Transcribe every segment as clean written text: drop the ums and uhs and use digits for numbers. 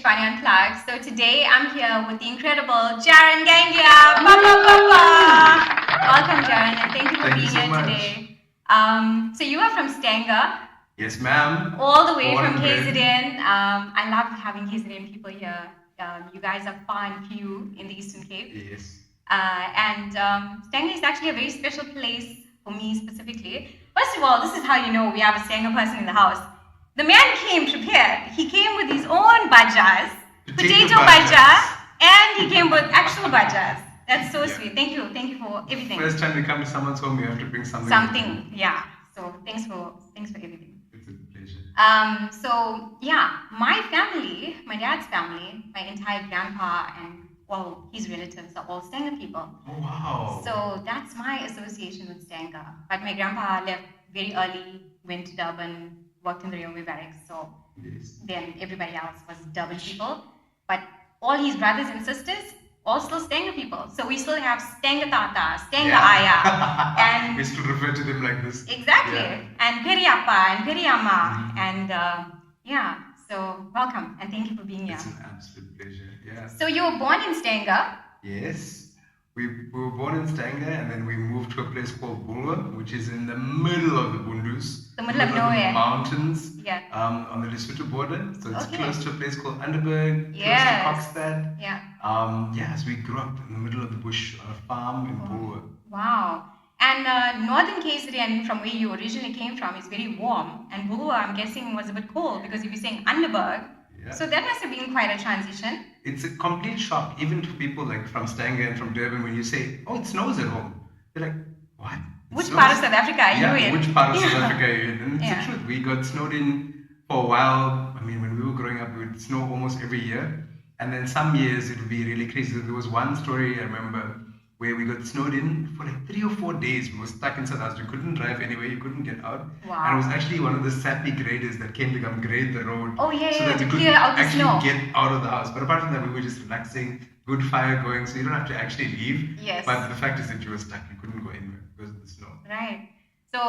Ishvani Unplugged. So today I'm here with the incredible Jarren Gangiah. Welcome, Jarren, and thank you for being here today. So you are from Stanger. Yes, ma'am. All the way from KZN. I love having KZN people here. You guys are far and few in the Eastern Cape. Yes. And Stanger is actually a very special place for me specifically. First of all, this is how you know we have a Stanger person in the house. The man came prepared. He came with his own bajas, potato baja, and he came with actual bajas. That's so sweet. Thank you for everything. First time we come to someone's home, you have to bring something. Something, yeah. So thanks for everything. It's a pleasure. So yeah, my family, my dad's family, my entire grandpa and all his relatives are all Stanger people. Oh wow. So that's my association with Stanger. But my grandpa left very early, went to Durban, worked in the railway barracks. So then everybody else was Durban people. But all his brothers and sisters, all still Stanger people. So we still have Stanger Tata, Stanger Aya. And we still refer to them like this. Exactly. Yeah. And Periappa and Periama. And so welcome and thank you for being here. It's an absolute pleasure. Yeah. So you were born in Stanger? Yes. We were born in Stanger and then we moved to a place called Bulwer, which is in the middle of the Bundus. The middle of nowhere. The mountains. Yeah. On the Lesotho border. So it's close to a place called Underberg, Yes. close to Kokstad. Yeah. So we grew up in the middle of the bush on a farm in Bulwer. Wow. And northern KZN, from where you originally came from, is very warm. And Bulwer, I'm guessing, was a bit cold because if you're saying Underberg, so that must have been quite a transition. It's a complete shock, even to people like from Stanger and from Durban, when you say, "Oh, it snows at home." They're like, "What? Which part of South Africa are you in?" Which part of South Africa are you in? And it's the truth. We got snowed in for a while. I mean, when we were growing up, it would snow almost every year. And then some years it would be really crazy. There was one story I remember where we got snowed in for like 3 or 4 days. We were stuck in South Africa. You couldn't drive anywhere. You couldn't get out. Wow. And it was actually one of the sappy graders that came to come grade the road. Oh, yeah, so that you could actually get out of the house. But apart from that, we were just relaxing, good fire going, so you don't have to actually leave. Yes. But the fact is that you were stuck. You couldn't go anywhere because of the snow. Right. So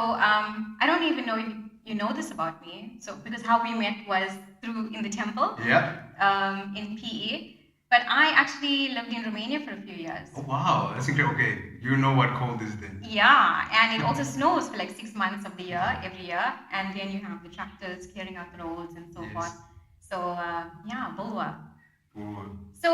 I don't even know if you know this about me. So because how we met was through in the temple. Yeah. In PE. But I actually lived in Romania for a few years. Oh wow, that's incredible. Okay, you know what cold is then. Yeah, and it also snows for like 6 months of the year, every year. And then you have the tractors clearing out the roads and so forth. So Bulwer. So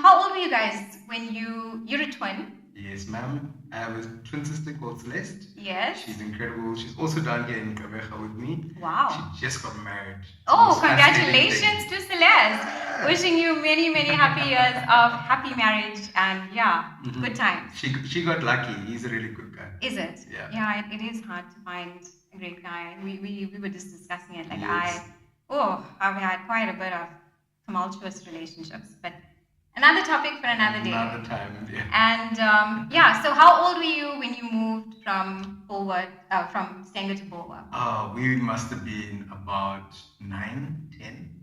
how old were you guys when you're a twin? Yes, ma'am. I have a twin sister called Celeste. Yes. She's incredible. She's also down here in Kabeja with me. Wow. She just got married. Oh, congratulations to Celeste. Wishing you many, many happy years of happy marriage and good times. She got lucky. He's a really good guy. Is it? Yeah. Yeah, it is hard to find a great guy. We were just discussing it. Like I've had quite a bit of tumultuous relationships, but another topic for another day. Another time, yeah. And so how old were you when you moved from Bulwer, from Stanger to Bulwer? We must have been about 9, 10.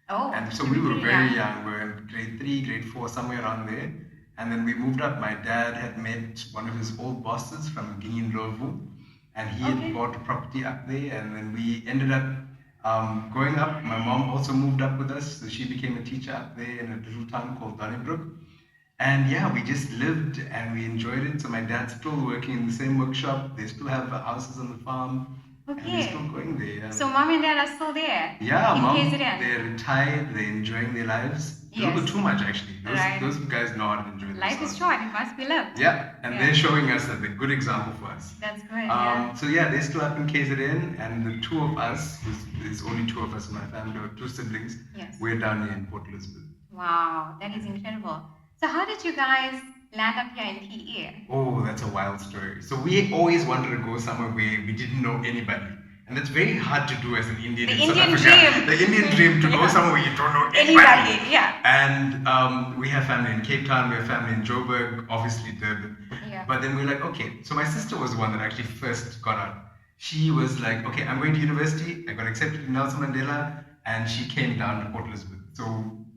Oh. And so we were very young. We were in grade 3, grade 4, somewhere around there. And then we moved up. My dad had met one of his old bosses from Ginindlovu, and he had bought a property up there. And then we ended up growing up. My mom also moved up with us, so she became a teacher up there in a little town called Donnybrook. And we just lived and we enjoyed it. So my dad's still working in the same workshop. They still have houses on the farm. And they're still going there. Yeah. So mom and dad are still there? Yeah, in mom, KZN. they're retired, they're enjoying their lives. A little bit too much actually. Those guys know how to enjoy themselves. Life is short, it must be lived. Yeah, and they're showing us a good example for us. That's great. So they're still up in KZN, and the two of us, there's only 2 of us in my family, or 2 siblings, we're down here in Port Elizabeth. Wow, that is incredible. So how did you guys land up here in PE? Oh, that's a wild story. So we always wanted to go somewhere where we didn't know anybody. And that's very hard to do as an Indian in South Africa. Dream. The Indian dream to go somewhere where you don't know anybody. Yeah. And we have family in Cape Town, we have family in Joburg, obviously Durban. Yeah. But then we're like, okay. So my sister was the one that actually first got out. She was like, okay, I'm going to university. I got accepted to Nelson Mandela, and she came down to Port Elizabeth. So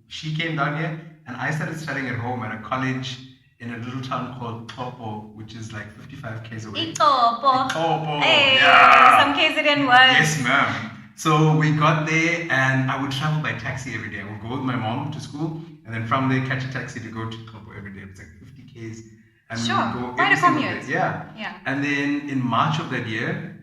she came down here, and I started studying at home at a college in a little town called Topo, which is like 55 k's away. Topo. Topo. Hey, yeah. some KZN words. Yes, ma'am. So we got there, and I would travel by taxi every day. I would go with my mom to school, and then from there catch a taxi to go to Topo every day. It's like 50 k's, and we would go quite every a single commute. day. Yeah. And then in March of that year,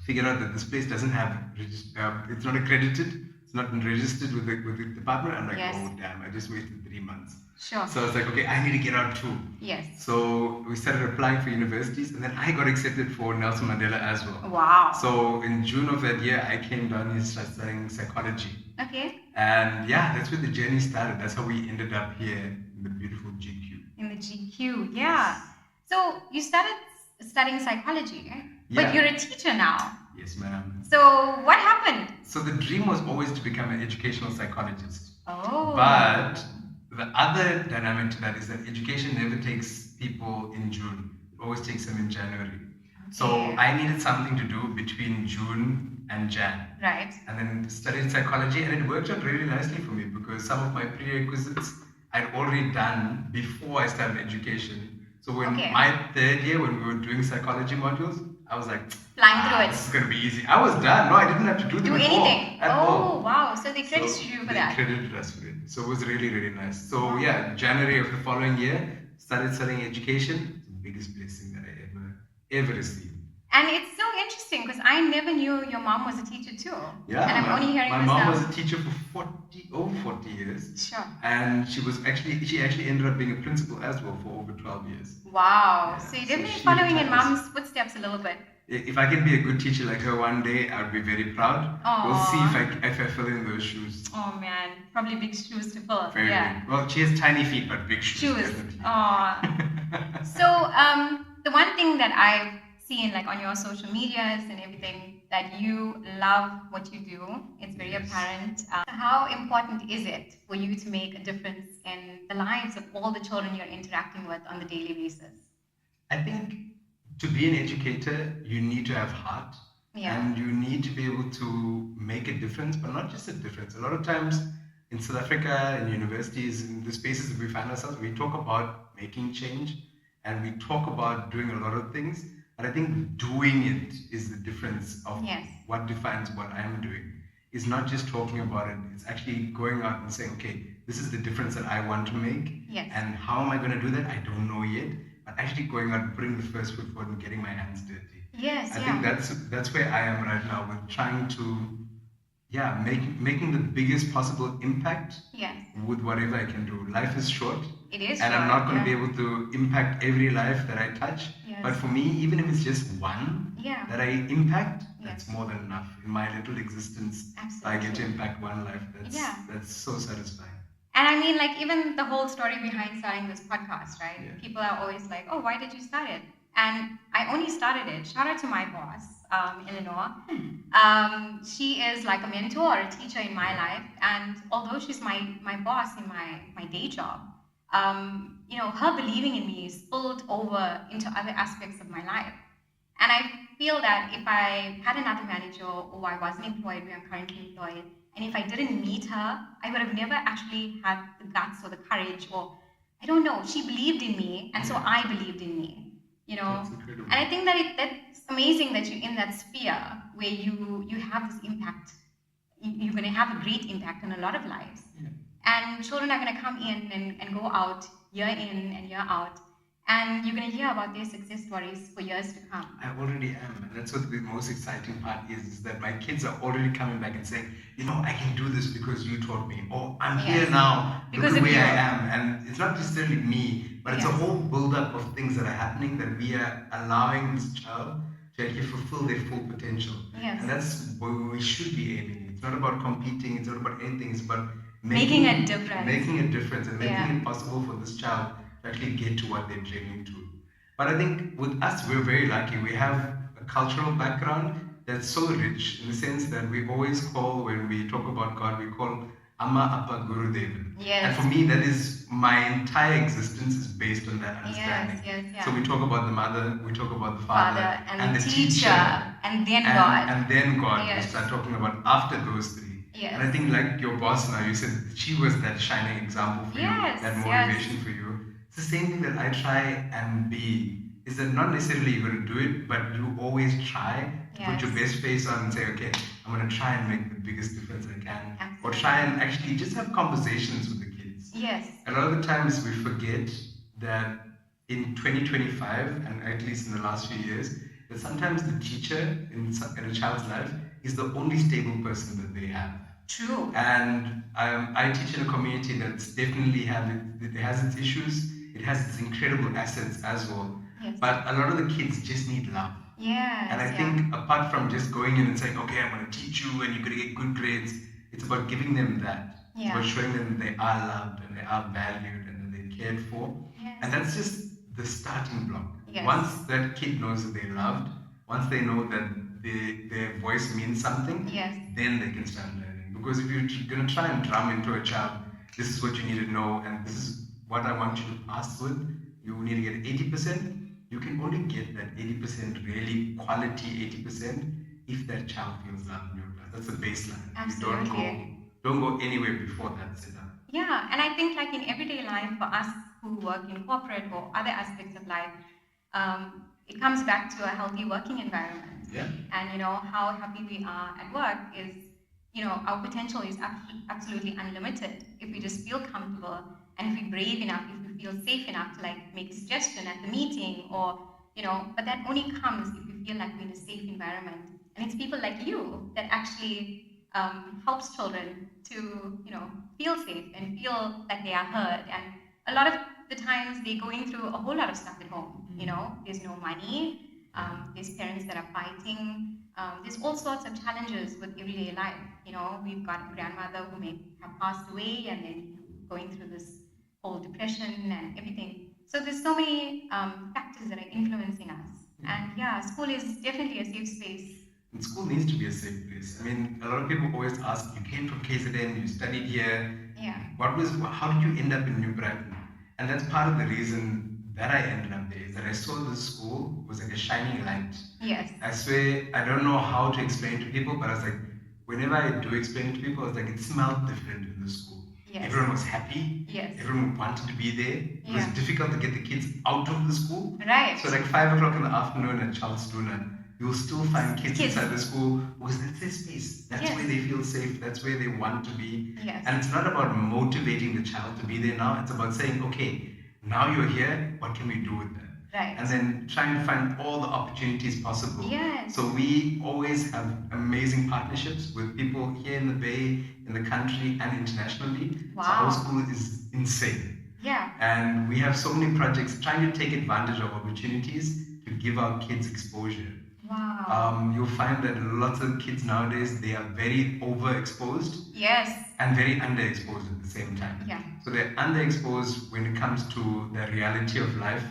figured out that this place doesn't have it's not accredited. It's not registered with the department. I'm like, oh damn! I just wasted 3 months. Sure. So I was like, okay, I need to get out too. Yes. So we started applying for universities, and then I got accepted for Nelson Mandela as well. Wow. So in June of that year, I came down here studying psychology. Okay. And yeah, that's where the journey started. That's how we ended up here in the beautiful GQ. In the GQ, yeah. So you started studying psychology, right? Yeah. But you're a teacher now. Yes, ma'am. So what happened? So the dream was always to become an educational psychologist. Oh. But the other dynamic to that is that education never takes people in June. It always takes them in January. Okay. So I needed something to do between June and Jan. Right. And then studied psychology, and it worked out really nicely for me because some of my prerequisites I'd already done before I started education. So when my third year, when we were doing psychology modules, I was like, flying through it. This is going to be easy. I was done. No, I didn't have to do them anything. At all. Oh, wow. So they credited you for that. They credited us for it. So it was really, really nice. So yeah, January of the following year, started studying education. It's the biggest blessing that I ever received. And it's so interesting because I never knew your mom was a teacher too. Yeah, and I'm only hearing my this mom now. was a teacher for over 40 years. Sure. And she actually ended up being a principal as well for over 12 years. Wow. Yeah, so you're definitely following in mom's footsteps a little bit. If I can be a good teacher like her one day, I would be very proud. Aww. We'll see if I fill in those shoes. Oh man, probably big shoes to fill. Very big. Well, she has tiny feet, but big shoes. Definitely. Aww. So the one thing that I've seen like on your social medias and everything, that you love what you do. It's very apparent. How important is it for you to make a difference in the lives of all the children you're interacting with on the daily basis? I think to be an educator, you need to have heart. Yeah. And you need to be able to make a difference, but not just a difference. A lot of times in South Africa, in universities, in the spaces that we find ourselves, we talk about making change and we talk about doing a lot of things. But I think doing it is the difference of what defines what I'm doing. It's not just talking about it, it's actually going out and saying, okay, this is the difference that I want to make. Yes. And how am I going to do that? I don't know yet. But actually going out and putting the first foot forward and getting my hands dirty. Yes, I think that's where I am right now with trying to, making the biggest possible impact with whatever I can do. Life is short. It is and short, I'm not going to be able to impact every life that I touch. Yes. But for me, even if it's just one that I impact, that's more than enough. In my little existence, I get to impact one life. That's so satisfying. And I mean, like, even the whole story behind starting this podcast, right? Yeah. People are always like, oh, why did you start it? And I only started it. Shout out to my boss, Eleanor. She is like a mentor or a teacher in my life. And although she's my boss in my day job, her believing in me spilled over into other aspects of my life. And I feel that if I had another manager or I wasn't employed where I'm currently employed, and if I didn't meet her, I would have never actually had the guts or the courage, or I don't know. She believed in me, and so I believed in me. That's incredible. And I think that that's amazing that you're in that sphere where you have this impact. You're going to have a great impact on a lot of lives. Yeah. And children are going to come in and go out year in and year out. And you're going to hear about their success stories for years to come. I already am. And that's what the most exciting part is that my kids are already coming back and saying, I can do this because you taught me. Or I'm here now because of the way I am. And it's not necessarily me, but it's a whole build-up of things that are happening that we are allowing this child to actually fulfill their full potential. Yes. And that's where we should be aiming. It's not about competing. It's not about anything. It's about making a difference. Making a difference and making it possible for this child actually get to what they're dreaming to. But I think with us, we're very lucky. We have a cultural background that's so rich in the sense that we always call, when we talk about God, we call Amma Appa Guru Deva. Yes. And for me, that is, my entire existence is based on that understanding. Yes. So we talk about the mother, we talk about the father and the teacher, and then God. And then God. Yes. We start talking about after those three. Yes. And I think like your boss now, you said she was that shining example for you, that motivation for you. It's the same thing that I try and be is that not necessarily you're going to do it, but you always try to put your Yes. best face on and say, okay, I'm going to try and make the biggest difference I can. Or Absolutely. try and actually just have conversations with the kids. Yes. A lot of the times we forget that in 2025, and at least in the last few years, that sometimes the teacher in a child's life is the only stable person that they have. True. And I teach in a community that's definitely it has its issues, it has its incredible assets as well. Yes. But a lot of the kids just need love. Yes. And I think apart from just going in and saying, okay, I'm going to teach you and you're going to get good grades, it's about giving them that. It's about showing them they are loved and they are valued and that they're cared for. Yes. And that's just the starting block. Yes. Once that kid knows that they're loved, once they know that their voice means something, yes. then they can start learning. Because if you're going to try and drum into a child, this is what you need to know and this is what I want you to pass with, you need to get 80%. You can only get that 80% really quality 80% if that child feels loved in your class. That's the baseline. Absolutely. You don't go anywhere before that setup. Yeah, and I think like in everyday life for us who work in corporate or other aspects of life, it comes back to a healthy working environment. Yeah. And how happy we are at work is, our potential is absolutely unlimited if we just feel comfortable and if we're brave enough, if we feel safe enough to like make a suggestion at the meeting or, but that only comes if we feel like we're in a safe environment. And it's people like you that actually helps children to, feel safe and feel like they are heard. And a lot of the times they're going through a whole lot of stuff at home. There's no money, there's parents that are fighting, there's all sorts of challenges with everyday life. We've got a grandmother who may have passed away and then going through this whole depression and everything. So there's so many factors that are influencing us. And yeah, school is definitely a safe space. And school needs to be a safe place. I mean, a lot of people always ask, you came from KZN, you studied here. Yeah. How did you end up in New Brighton? And that's part of the reason that I ended up there, is that I saw this school was like a shining light. Yes. I swear, I don't know how to explain to people, but I was like, whenever I do explain it to people, I was like, it smelled different in the school. Yes. Everyone was happy. Yes. Everyone wanted to be there. It was difficult to get the kids out of the school. Right. So like 5 o'clock in the afternoon at Charles Duna, you'll still find kids inside the school because that's their space. That's where they feel safe. That's where they want to be. Yes. And it's not about motivating the child to be there now. It's about saying, okay, now you're here, what can we do with that? Right. And then trying to find all the opportunities possible. Yes. So we always have amazing partnerships with people here in the Bay, in the country, and internationally. Wow. So our school is insane. Yeah. And we have so many projects trying to take advantage of opportunities to give our kids exposure. Wow. You'll find that lots of kids nowadays, they are very overexposed. Yes. And very underexposed at the same time. Yeah. So they're underexposed when it comes to the reality of life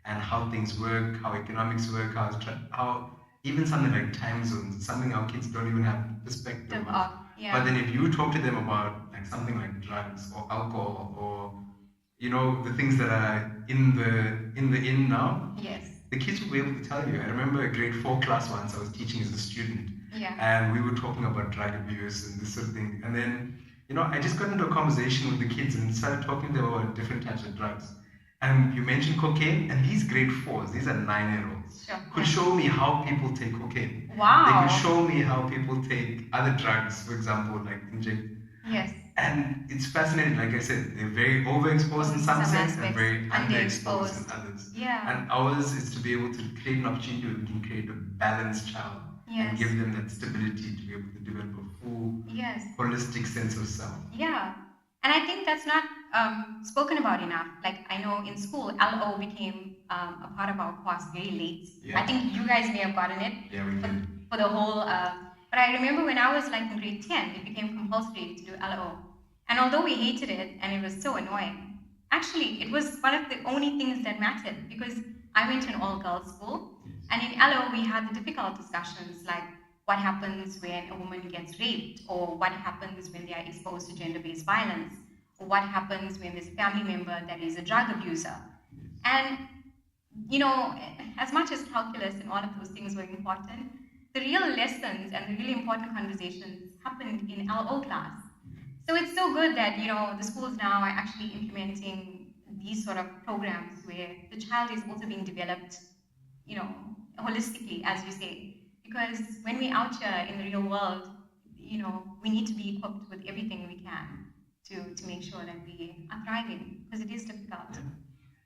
and how things work, how economics work, how even something like time zones, something our kids don't even have perspective of. Yeah. But then if you talk to them about like something like drugs or alcohol or the things that are in the now, yes, the kids will be able to tell you. I remember a grade 4 class once I was teaching as a student. Yeah. And we were talking about drug abuse and this sort of thing. And then, I just got into a conversation with the kids and started talking to them about different types of drugs. And you mentioned cocaine, and these grade 4s, these are 9-year-olds, could show me how people take cocaine. Wow. They could show me how people take other drugs, for example, like inject. Yes. And it's fascinating, like I said, they're very overexposed in some sense and very underexposed in others. Yeah. And ours is to be able to create an opportunity where we can create a balanced child and give them that stability to be able to develop a full, holistic sense of self. Yeah. And I think that's not spoken about enough. Like I know in school, LO became a part of our course very late. Yeah. I think you guys may have gotten it for the whole. But I remember when I was like in grade 10, it became compulsory to do LO. And although we hated it and it was so annoying, actually it was one of the only things that mattered because I went to an all-girls school, and in LO we had the difficult discussions like what happens when a woman gets raped, or what happens when they are exposed to gender-based violence, or what happens when there's a family member that is a drug abuser. And, as much as calculus and all of those things were important, the real lessons and the really important conversations happened in LO class. So it's so good that, the schools now are actually implementing these sort of programs where the child is also being developed holistically, as you say. Because when we're out here in the real world, we need to be equipped with everything we can to make sure that we are thriving, because it is difficult. Yeah.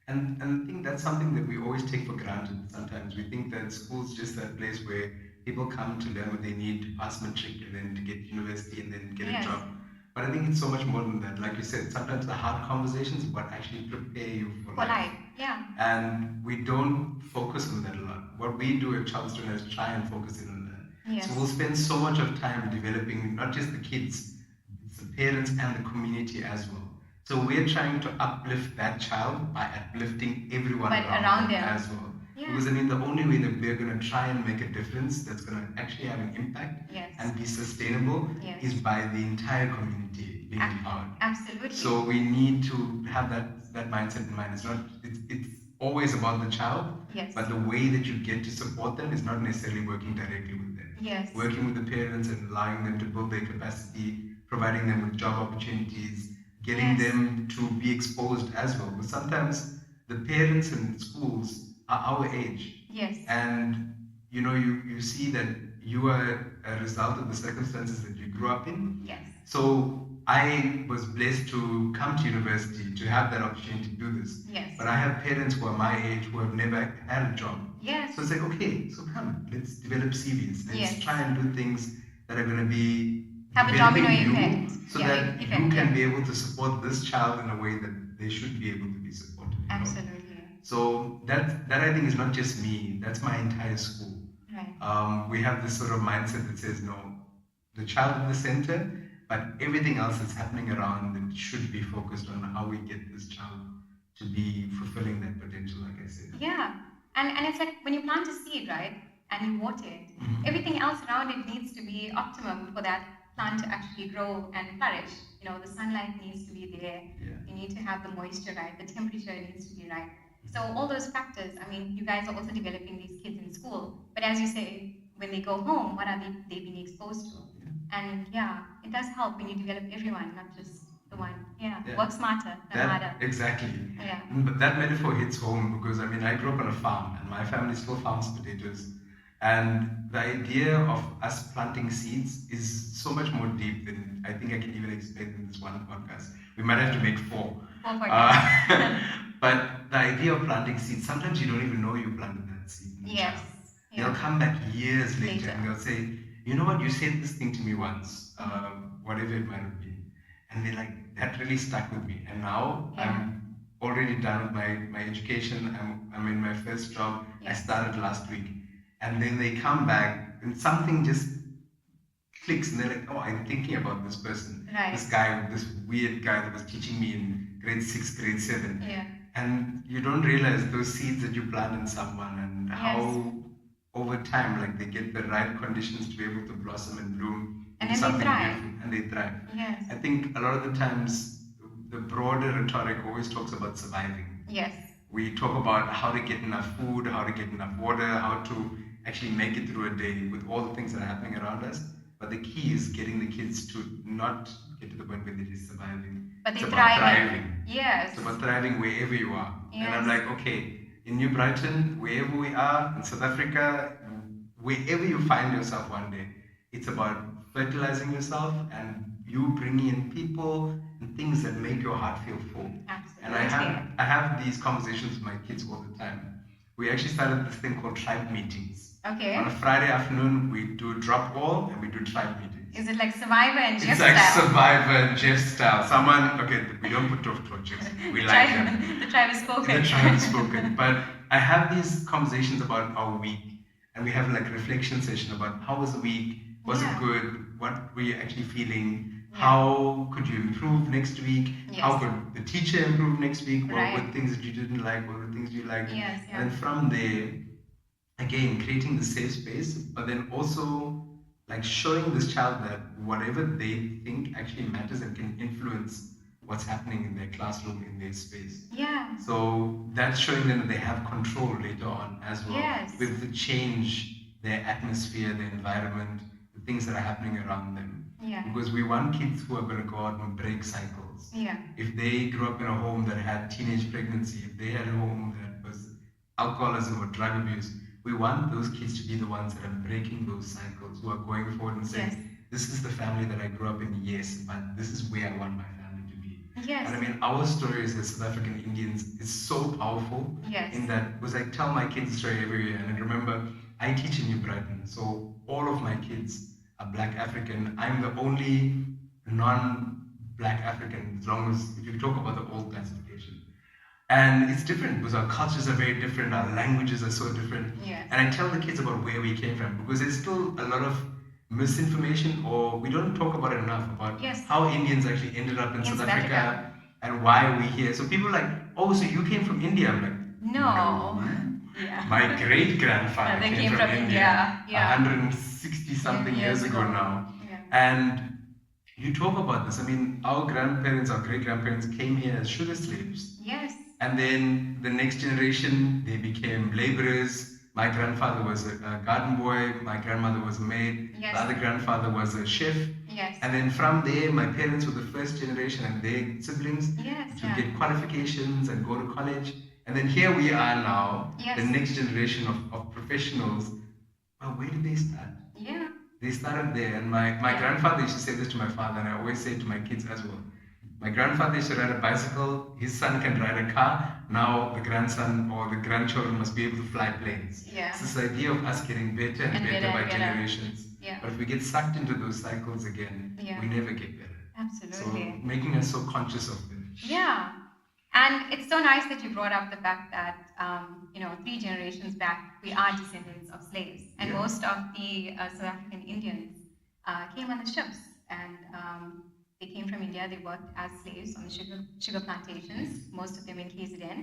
And I think that's something that we always take for granted sometimes. We think that school's just that place where people come to learn what they need to pass matric and then to get university and then get a job. But I think it's so much more than that. Like you said, sometimes the hard conversations what actually prepare you for life. Yeah. And we don't focus on that a lot. What we do at Charleston is try and focus in on that. Yes. So we'll spend so much of time developing not just the kids, it's the parents and the community as well. So we're trying to uplift that child by uplifting everyone around them as well. Yeah. Because the only way that we're going to try and make a difference that's going to actually have an impact and be sustainable is by the entire community being empowered. Absolutely. So we need to have that mindset in mind. It's always about the child, but the way that you get to support them is not necessarily working directly with them. Yes. Working with the parents and allowing them to build their capacity, providing them with job opportunities, getting them to be exposed as well. Because sometimes the parents in schools are our age. Yes. And you see that you are a result of the circumstances that you grew up in. Yes. So I was blessed to come to university, to have that opportunity to do this. Yes. But I have parents who are my age who have never had a job. Yes. So it's like, okay, so come, let's develop CVs. Let's try and do things that are going to be have a domino effect. So that you can be able to support this child in a way that they should be able to be supported. Absolutely. So that I think is not just me, that's my entire school. Right. We have this sort of mindset that says, no, the child in the center, but everything else that's happening around it should be focused on how we get this child to be fulfilling that potential, like I said. Yeah. And it's like when you plant a seed, right, and you water it, everything else around it needs to be optimum for that plant to actually grow and flourish. The sunlight needs to be there. Yeah. You need to have the moisture right. The temperature needs to be right. So all those factors, you guys are also developing these kids in school. But as you say, when they go home, what are they being exposed to? Yeah. And it does help when you develop everyone, not just the one. Yeah. Work smarter, not harder. Exactly. Yeah. But that metaphor hits home because I grew up on a farm and my family still farms potatoes. And the idea of us planting seeds is so much more deep than I think I can even explain in this one podcast. We might have to make 4. But the idea of planting seeds, sometimes you don't even know you planted that seed. Yes. Yeah. They'll come back years later and they'll say, you know what, you said this thing to me once, whatever it might have been. And they're like, that really stuck with me. And now I'm already done with my education. I'm in my first job. I started last week. And then they come back and something just clicks and they're like, oh, I'm thinking about this person. Right. This guy, this weird guy that was teaching me in grade 6, grade 7. Yeah. And you don't realize those seeds that you plant in someone and how over time, they get the right conditions to be able to blossom and bloom into something beautiful, and they thrive. Yes. I think a lot of the times the broader rhetoric always talks about surviving. Yes. We talk about how to get enough food, how to get enough water, how to actually make it through a day with all the things that are happening around us. But the key is getting the kids to not get to the point where they're just surviving. But they're thriving. Yes. It's about thriving wherever you are. Yes. And I'm like, okay, in New Brighton, wherever we are, in South Africa, wherever you find yourself one day, it's about fertilizing yourself and you bringing in people and things that make your heart feel full. Absolutely. And I have these conversations with my kids all the time. We actually started this thing called tribe meetings. Okay. On a Friday afternoon, we do drop all and we do tribe meetings. Is it like Survivor and Jeff style? It's like style? Survivor and Jeff style. Okay, we don't put off torches. We like them. The tribe is spoken. The tribe is spoken. But I have these conversations about our week. And we have reflection session about how was the week? Was it good? What were you actually feeling? Yeah. How could you improve next week? Yes. How could the teacher improve next week? What Right. were things that you didn't like? What were things you liked? Yes, yeah. And then from there, again, creating the safe space, but then also showing this child that whatever they think actually matters and can influence what's happening in their classroom, in their space. Yeah. So that's showing them that they have control later on as well. Yes. With the change, their atmosphere, their environment, the things that are happening around them. Yeah. Because we want kids who are going to go out and break cycles. Yeah. If they grew up in a home that had teenage pregnancy, if they had a home that was alcoholism or drug abuse, we want those kids to be the ones that are breaking those cycles, who are going forward and saying, Yes. this is the family that I grew up in, yes, but this is where I want my family to be. Yes. And I mean, our stories as South African Indians is so powerful. Yes. In that, because I tell my kids a story every year, and I remember I teach in New Brighton, so all of my kids are Black African. I'm the only non-Black African, as long as if you talk about the old classification. And it's different because our cultures are very different, our languages are so different. Yes. And I tell the kids about where we came from because there's still a lot of misinformation, or we don't talk about it enough about Yes. how Indians actually ended up in South Africa and why we're here. So people are like, oh, so you came from India? I'm like, no. Yeah. My great grandfather They came from India, yeah. 160 something years ago now. Yeah. And you talk about this. I mean, our grandparents, our great grandparents came here as sugar slaves. Yes. And then the next generation, they became laborers. My grandfather was a garden boy. My grandmother was a maid. Yes. The other grandfather was a chef. Yes. And then from there, my parents were the first generation and their siblings Yes. to get qualifications and go to college. And then here we are now, Yes. the next generation of professionals. Well, where did they start? Yeah. They started there. And my grandfather used to say this to my father, and I always say it to my kids as well. My grandfather used to ride a bicycle, his son can ride a car, now the grandson or the grandchildren must be able to fly planes. Yeah. It's this idea of us getting better and better by generations. Yeah. But if we get sucked into those cycles again, we never get better. Absolutely. So making us so conscious of them. Yeah. And it's so nice that you brought up the fact that, 3 generations back, we are descendants of slaves. And most of the South African Indians came on the ships. And they came from India, they worked as slaves on the sugar plantations, most of them in KZN.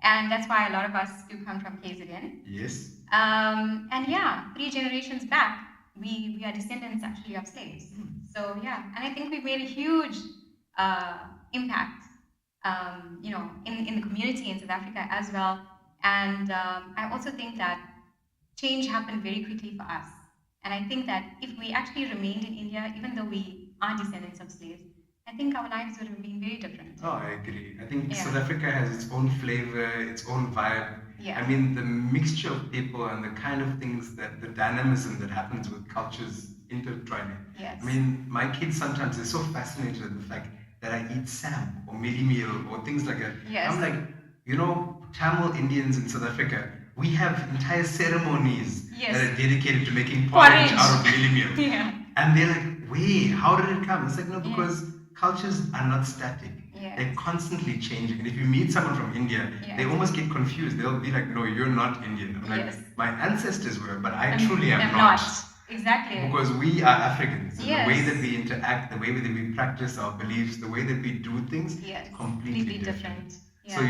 And that's why a lot of us do come from KZN. Yes. And 3 generations back, we are descendants actually of slaves. So and I think we've made a huge impact, in the community in South Africa as well. And I also think that change happened very quickly for us. And I think that if we actually remained in India, even though we are descendants of slaves, I think our lives would have been very different. Oh, I agree. I think South Africa has its own flavor, its own vibe. Yeah. I mean, the mixture of people and the kind of things the dynamism that happens with cultures intertwining. Yes. I mean, my kids sometimes are so fascinated with the fact that I eat sam or mealie meal or things like that. Yes. I'm like, Tamil Indians in South Africa, we have entire ceremonies that are dedicated to making porridge out of mealie meal. Yeah. And they're like, wait, how did it come? It's like, no, because cultures are not static. Yes. They're constantly changing. And if you meet someone from India, they almost get confused. They'll be like, no, you're not Indian. I'm like, my ancestors were, but I truly am not. Exactly. Because we are Africans. And Yes. the way that we interact, the way that we practice our beliefs, the way that we do things, completely different. Yeah. So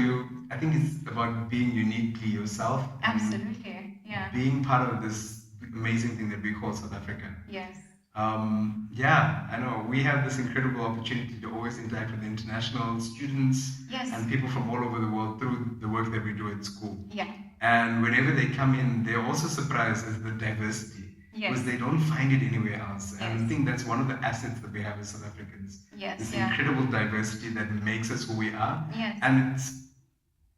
I think it's about being uniquely yourself. Absolutely. Yeah. Being part of this amazing thing that we call South Africa. Yes. I know we have this incredible opportunity to always interact with international students and people from all over the world through the work that we do at school. Yeah. And whenever they come in, they're also surprised at the diversity because they don't find it anywhere else. And I think that's one of the assets that we have as South Africans. Yes. This incredible diversity that makes us who we are. Yes. And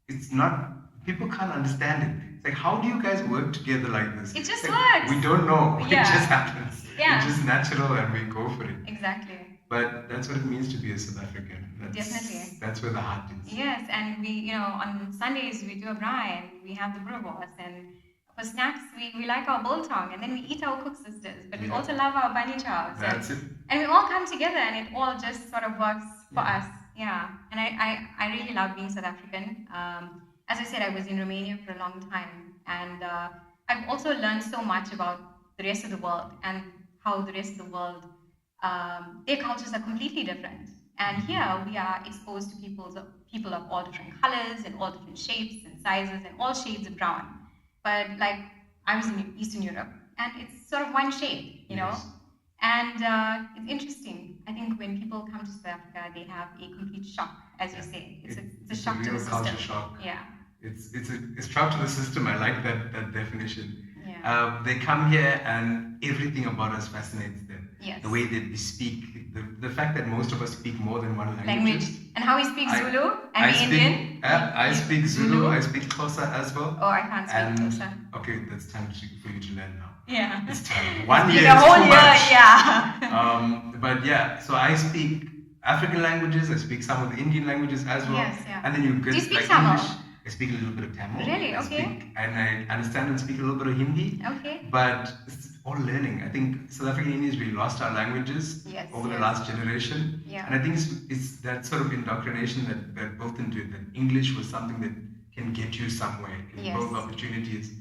it's not, people can't understand it. It's like, how do you guys work together like this? It just like, works. We don't know. It just happens. Yeah. It's just natural and we go for it. Exactly. But that's what it means to be a South African. Definitely. That's where the heart is. Yes, and we, on Sundays we do a braai and we have the boerewors, and for snacks we like our biltong, and then we eat our cook sisters, but we also love our bunny chows. That's it. And we all come together and it all just sort of works for us. Yeah. And I really love being South African. As I said, I was in Romania for a long time, and I've also learned so much about the rest of the world and how the rest of the world, their cultures are completely different. And here we are exposed to people of all different colors and all different shapes and sizes and all shades of brown. But like, I was in Eastern Europe and it's sort of one shape, you know? And it's interesting. I think when people come to South Africa, they have a complete shock, as you say. It's a shock to the system. Culture shock. Yeah. It's a shock to the system. I like that definition. Yeah. They come here and everything about us fascinates them. Yes. the way that we speak, the fact that most of us speak more than one language. And how we speak Zulu and I the speak, Indian. I speak Zulu, I speak Xhosa as well. Oh, I can't speak Xhosa. Okay, that's time for you to learn now. Yeah. It's time. 1 year the is whole too year, much. Yeah. But yeah, so I speak African languages, I speak some of the Indian languages as well. Yes, yeah. And then you get Do you speak like Tamil? English. I speak a little bit of Tamil. Really? Okay. I understand and speak a little bit of Hindi. Okay. But it's all learning. I think South African Indians, we lost our languages over the last generation. Yeah. And I think it's that sort of indoctrination that built into it, that English was something that can get you somewhere, can build opportunities.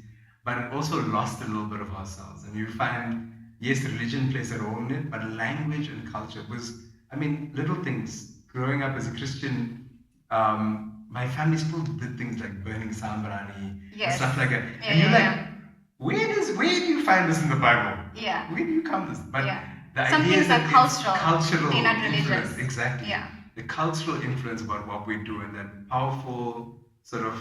But it also lost a little bit of ourselves. And you find, yes, religion plays a role in it, but language and culture was, I mean, little things. Growing up as a Christian, my family still did things like burning sambrani and stuff like that. Yeah, and you're like, where do you find this in the Bible? Yeah. Where do you come this? But the some idea things is that are cultural they're not religious. influence. Exactly. Yeah. The cultural influence about what we do and that powerful sort of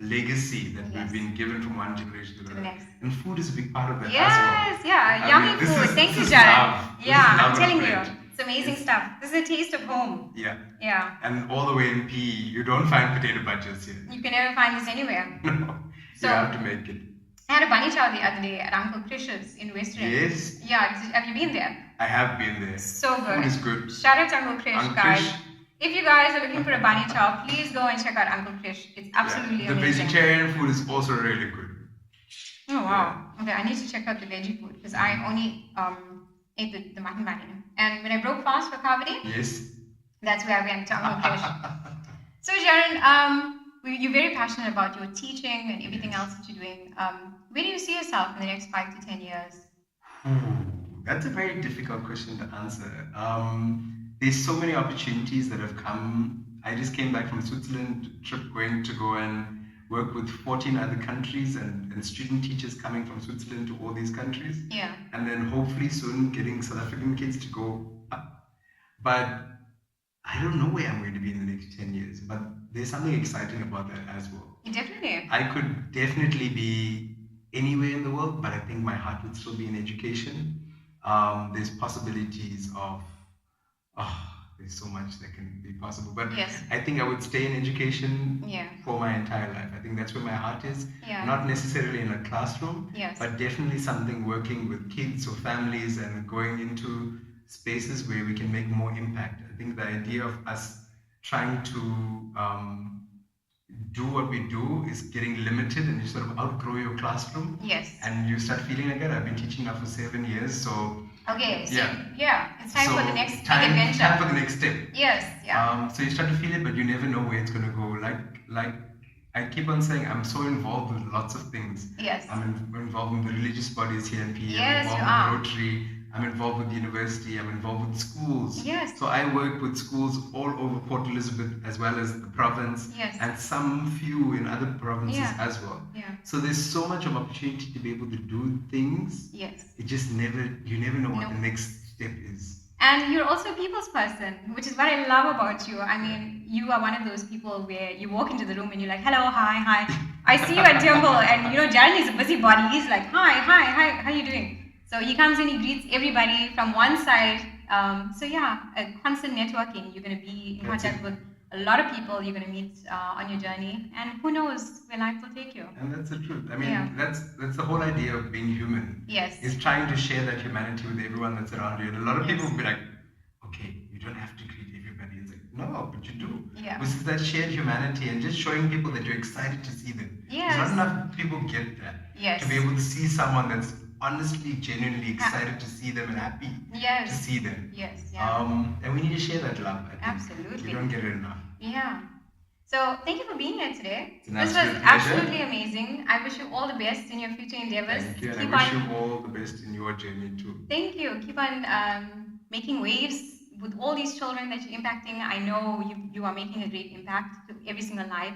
legacy that we've been given from one generation to the next. And food is a big part of that as well. Yeah. Yummy food. Thank you, Jarren. Yeah, I'm telling you. It's amazing stuff. This is a taste of home. Yeah. And all the way in PE, you don't find potato budgets here. You can never find this anywhere. No. So, you have to make it. I had a bunny chow the other day at Uncle Krish's in Western. Yes. Yeah. Have you been there? I have been there. So good. Food is good. Shout out to Uncle Krish, guys. If you guys are looking for a bunny chow, please go and check out Uncle Krish. It's absolutely amazing. The vegetarian food is also really good. Oh wow. Okay, I need to check out the veggie food because I only ate the mutton bunny. And when I broke fast for Kavadi, that's where I went to Uncle Krish. So Jarren, you're very passionate about your teaching and everything else that you're doing. Where do you see yourself in the next 5 to 10 years? That's a very difficult question to answer. There's so many opportunities that have come. I just came back from Switzerland, trip going to go and work with 14 other countries and student teachers coming from Switzerland to all these countries. Yeah. And then hopefully soon getting South African kids to go up. But I don't know where I'm going to be in the next 10 years, but there's something exciting about that as well. Definitely. I could definitely be anywhere in the world, but I think my heart would still be in education. There's possibilities of, there's so much that can be possible. But I think I would stay in education for my entire life. I think that's where my heart is. Not necessarily in a classroom, but definitely something working with kids or families and going into spaces where we can make more impact. I think the idea of us trying to do what we do is getting limited, and you sort of outgrow your classroom. And you start feeling like that. I've been teaching now for 7 years, so it's time for the next big adventure. Time for the next step. So you start to feel it, but you never know where it's going to go. Like I keep on saying, I'm so involved with lots of things. I'm involved in the religious bodies here in PE. I'm involved in Rotary. I'm involved with the university, I'm involved with schools. So I work with schools all over Port Elizabeth as well as the province and some few in other provinces as well. So there's so much of opportunity to be able to do things. It just you never know what the next step is. And you're also a people's person, which is what I love about you. I mean, you are one of those people where you walk into the room and you're like, hello, hi. I see you at Temple, and Jarren is a busybody. He's like, hi, how are you doing? So he comes in, he greets everybody from one side. A constant networking. You're going to be in contact with a lot of people you're going to meet on your journey. And who knows where life will take you. And that's the truth. I mean, that's the whole idea of being human. Is trying to share that humanity with everyone that's around you. And a lot of people will be like, okay, you don't have to greet everybody. It's like, no, but you do. Which is that shared humanity and just showing people that you're excited to see them. Not enough people get that. To be able to see someone that's honestly, genuinely excited to see them and happy to see them. And we need to share that love. I think. Absolutely. We don't get it enough. So thank you for being here today. This was absolutely amazing. I wish you all the best in your future endeavors. Thank you. And I wish you all the best in your journey too. Thank you. Keep on making waves with all these children that you're impacting. I know you are making a great impact to every single life.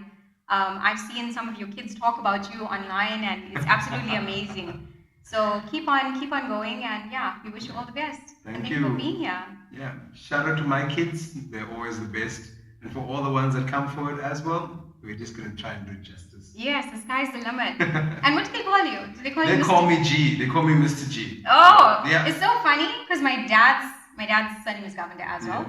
I've seen some of your kids talk about you online, and it's absolutely amazing. So keep on going, and we wish you all the best. Thank you for being here. Shout out to my kids, they're always the best. And for all the ones that come forward as well, we're just going to try and do justice. Yes, the sky's the limit. And what do they call you? Do they call you They Mr. call me G. They call me Mr. G. Oh, Yeah. It's so funny because my dad's surname is Governor as well.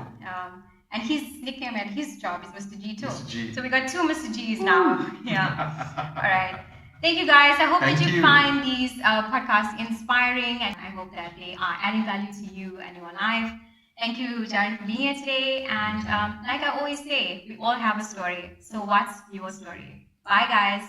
And his nickname at his job is Mr. G too. Mr. G. So we got two Mr. G's now. Yeah. All right. Thank you guys. I hope that you find these podcasts inspiring, and I hope that they are adding value to you and your life. Thank you, Jarren, for being here today. And like I always say, we all have a story. So what's your story? Bye, guys.